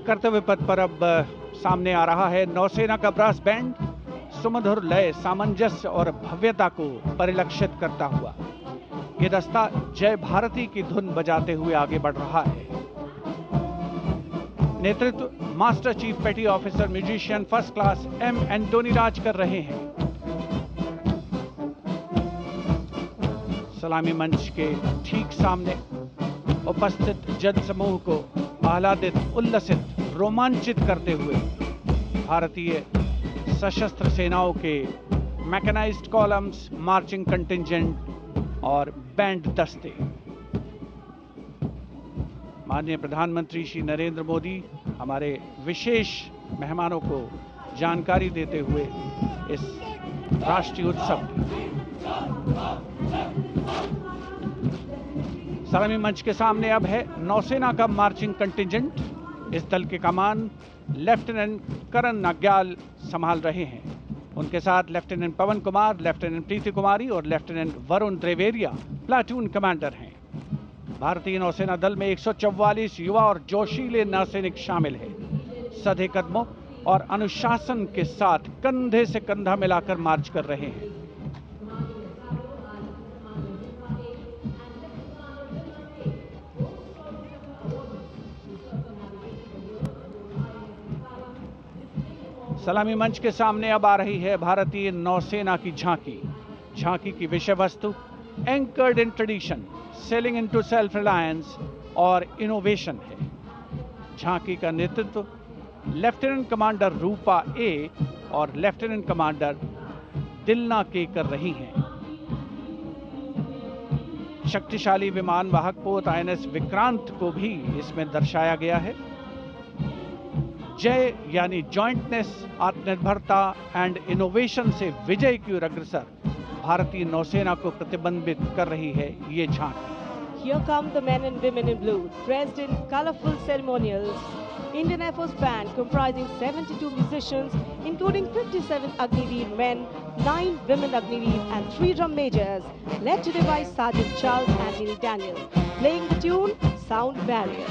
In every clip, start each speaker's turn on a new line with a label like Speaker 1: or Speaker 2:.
Speaker 1: कर्तव्य पथ पर अब सामने आ रहा है नौसेना का ब्रास बैंड, सुमधुर लय, सामंजस्य और भव्यता को परिलक्षित करता हुआ ये दस्ता जय भारती की धुन बजाते हुए आगे बढ़ रहा है। नेतृत्व master chief petty officer musician first class M Antony Raj कर रहे हैं। सलामी मंच के ठीक सामने उपस्थित जन समूह को आह्लादित, उल्लसित, रोमांचित करते हुए भारतीय सशस्त्र सेनाओं के मैकेनाइज्ड कॉलम्स, मार्चिंग कंटिंजेंट और बैंड दस्ते। माननीय प्रधानमंत्री श्री नरेंद्र मोदी हमारे विशेष मेहमानों को जानकारी देते हुए इस राष्ट्रीय उत्सव सलामी मंच के सामने अब है नौसेना का मार्चिंग कंटिंजेंट। इस दल के कमान लेफ्टिनेंट करण नाग्याल संभाल रहे हैं। उनके साथ लेफ्टिनेंट पवन कुमार, लेफ्टिनेंट प्रीति कुमारी और लेफ्टिनेंट वरुण द्रेवेरिया प्लाटून कमांडर हैं। भारतीय नौसेना दल में 144 युवा और जोशीले नौसैनिक शामिल हैं। सधे कदमों और अनुशासन के साथ कंधे से कंधा मिलाकर मार्च कर रहे हैं। सलामी मंच के सामने अब आ रही है भारतीय नौसेना की झांकी। झांकी की विषय वस्तु anchored in tradition, sailing into self reliance और इनोवेशन है। झांकी का नेतृत्व लेफ्टिनेंट कमांडर रूपा ए और लेफ्टिनेंट कमांडर दिलना के कर रही हैं। शक्तिशाली विमान वाहक पोत आईएनएस विक्रांत को भी इसमें दर्शाया गया है। जय यानी जॉइंटनेस, आत्मनिर्भरता एंड इनोवेशन से विजय की ओर अग्रसर भारतीय नौसेना को प्रतिबिंबित कर रही है ये झांकी।
Speaker 2: Here come the men and women in blue, dressed in colorful ceremonials. Indian Air Force band comprising 72 musicians, including 57 Agniveer men, 9 women Agniveer and 3 drum majors, led today by Sergeant Charles Anthony Daniel, playing the tune Sound Barrier.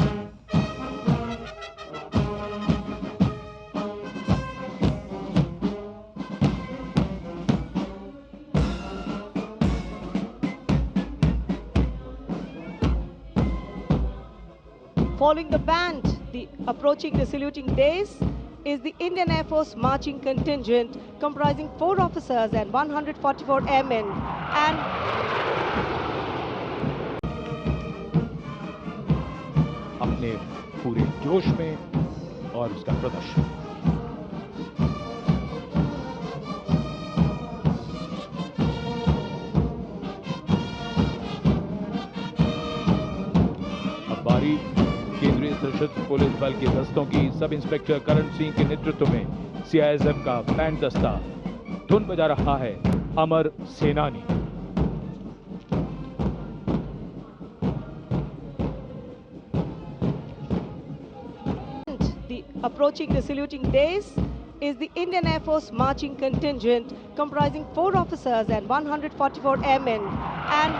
Speaker 2: Following the band, approaching the saluting dais is the Indian Air Force marching contingent comprising 4 officers and 144 airmen and
Speaker 3: अपने पूरे जोश में और उसका प्रदर्शन। अब बारी केंद्रीय सशस्त्र पुलिस बल के दस्तों की सब इंस्पेक्टर करण सिंह के नेतृत्व में सीआईएसएफ का बैंड दस्ता धुन बजा रहा है अमर सेनानी।
Speaker 2: approaching the saluting dais is the Indian Air Force marching contingent comprising 4 officers and 144 airmen and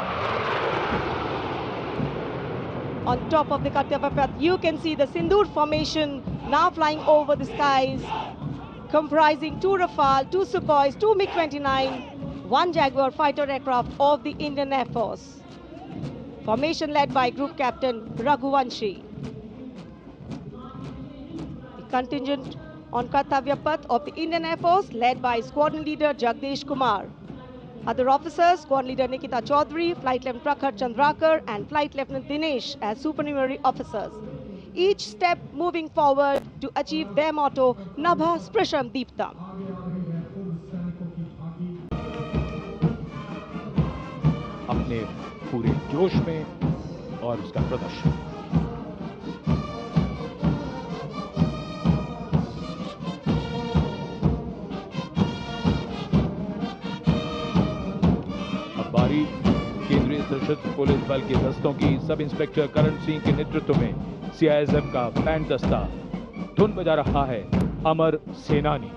Speaker 2: on top of the Kartavya Path, you can see the Sindoor formation now flying over the skies, comprising 2 Rafale, 2 Sukhois, 2 MiG-29, 1 Jaguar fighter aircraft of the Indian Air Force. Formation led by Group Captain Raghuvanshi. The contingent on Kartavya Path of the Indian Air Force led by Squadron Leader Jagdish Kumar. Other officers, Squadron Leader Nikita Chaudhary, Flight Lieutenant Prakhar Chandrakar and Flight Lieutenant Dinesh as supernumerary officers. Each step moving forward to achieve their motto, Nabha Sprisham Deeptam.
Speaker 3: अपने पूरे जोश में और उसका प्रदर्शन। केंद्रीय सशस्त्र police बल के दस्तों की सब इंस्पेक्टर करण सिंह के नेतृत्व में सीआईएसएफ का बैंड दस्ता धुन बजा रहा है अमर सेनानी।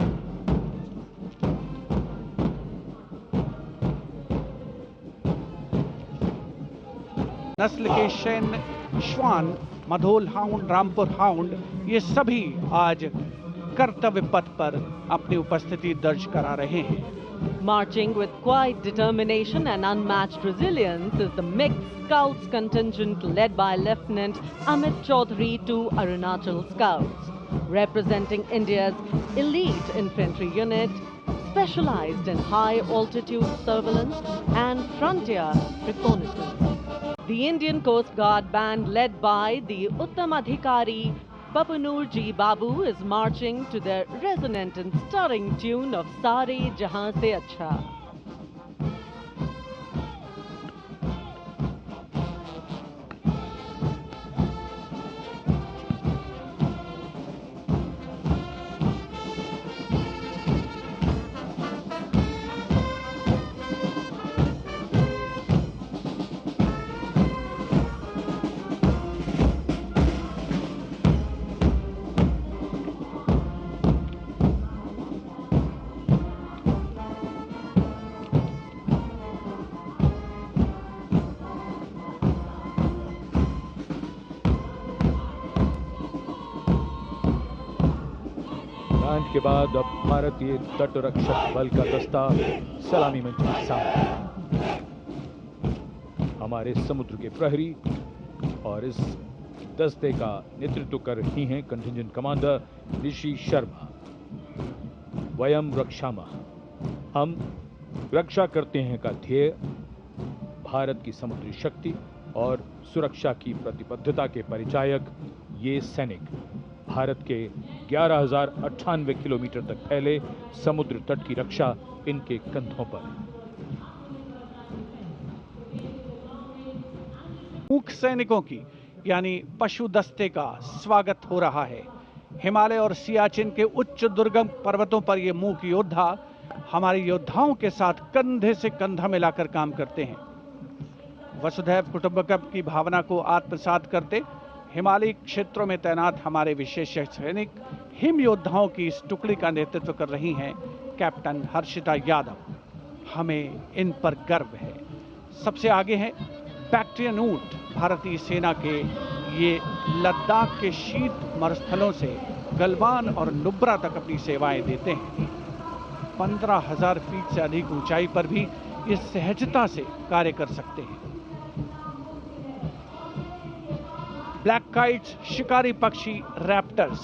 Speaker 1: नस्ल के सैन्य श्वान मधोल हाउंड, रामपुर हाउंड, ये सभी आज कर्तव्य पथ पर अपनी उपस्थिति दर्ज करा रहे हैं।
Speaker 4: Marching with quiet determination and unmatched resilience is the mixed Scouts contingent led by Lieutenant Amit Chaudhary to Arunachal Scouts, representing India's elite infantry unit, specialized in high-altitude surveillance and frontier reconnaissance. The Indian Coast Guard band led by the Uttamadhikari Papanur Ji Babu is marching to the resonant and stirring tune of Sare Jahan Se Acha.
Speaker 3: Band के बाद अब भारतीय तटरक्षक बल का दस्ता सलामी मंच के सामने। हमारे समुद्र के प्रहरी और इस दस्ते का नेतृत्व कर रही हैं कंटिंजेंट कमांडर ऋषि शर्मा। वयम रक्षामः, हम रक्षा करते हैं का ध्येय भारत की समुद्री शक्ति और सुरक्षा की प्रतिबद्धता के परिचायक ये सैनिक भारत के 11,098 किलोमीटर तक फैले समुद्र तट की रक्षा इनके कंधों पर।
Speaker 1: मूक सैनिकों की यानी पशु दस्ते का स्वागत हो रहा है। हिमालय और सियाचिन के उच्च दुर्गम पर्वतों पर ये मूक योद्धा हमारे योद्धाओं के साथ कंधे से कंधा मिलाकर काम करते हैं। वसुधैव कुटुंबकम की भावना को आत्मसात करते हिमालयी क्षेत्रों में तैनात हमारे विशेष सैनिक हिम योद्धाओं की इस टुकड़ी का नेतृत्व कर रही हैं कैप्टन हर्षिता यादव। हमें इन पर गर्व है। सबसे आगे हैं बैक्ट्रियन ऊंट, भारतीय सेना के ये लद्दाख के शीत मरुस्थलों से गलवान और नुब्रा तक अपनी सेवाएं देते हैं। 15,000 फीट से अधिक ऊंचाई पर भी ये सहजता से कार्य कर सकते हैं। ब्लैक काइट्स, शिकारी पक्षी रैप्टर्स।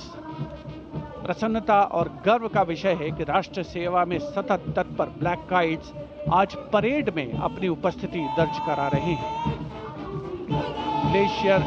Speaker 1: प्रसन्नता और गर्व का विषय है कि राष्ट्र सेवा में सतत तत्पर ब्लैक काइट्स आज परेड में अपनी उपस्थिति दर्ज करा रहे हैं। ग्लेशियर